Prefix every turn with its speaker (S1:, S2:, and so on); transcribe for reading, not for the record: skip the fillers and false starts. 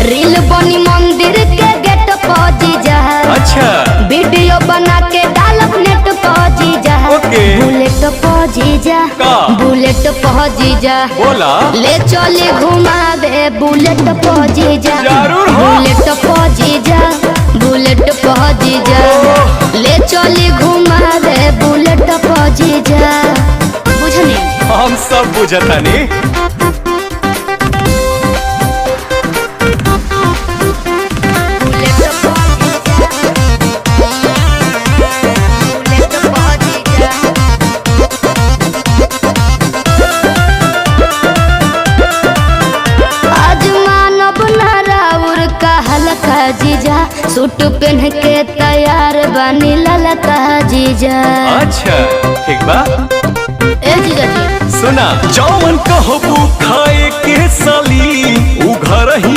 S1: Reel बनी मंदिर के गेट पर जीजा।
S2: अच्छा
S1: वीडियो बना के डालब नेट पर जीजा।
S2: ओके।
S1: बुलेट पर जीजा
S2: का?
S1: बुलेट पर जीजा
S2: बोला
S1: ले चले घुमावे बुलेट पर जीजा।
S2: जरूर हो।
S1: बुलेट पर जीजा बुलेट पर जीजा ले चले घुमावे बुलेट पर जीजा। बुझनी
S2: हम सब बुझतानी। जीजा सूट पहन के तैयार बनी ललका जीजा। अच्छा ठीक बा।
S1: ए जीजा जी
S2: सुना जौन कहबू खाए के साली उ घर ही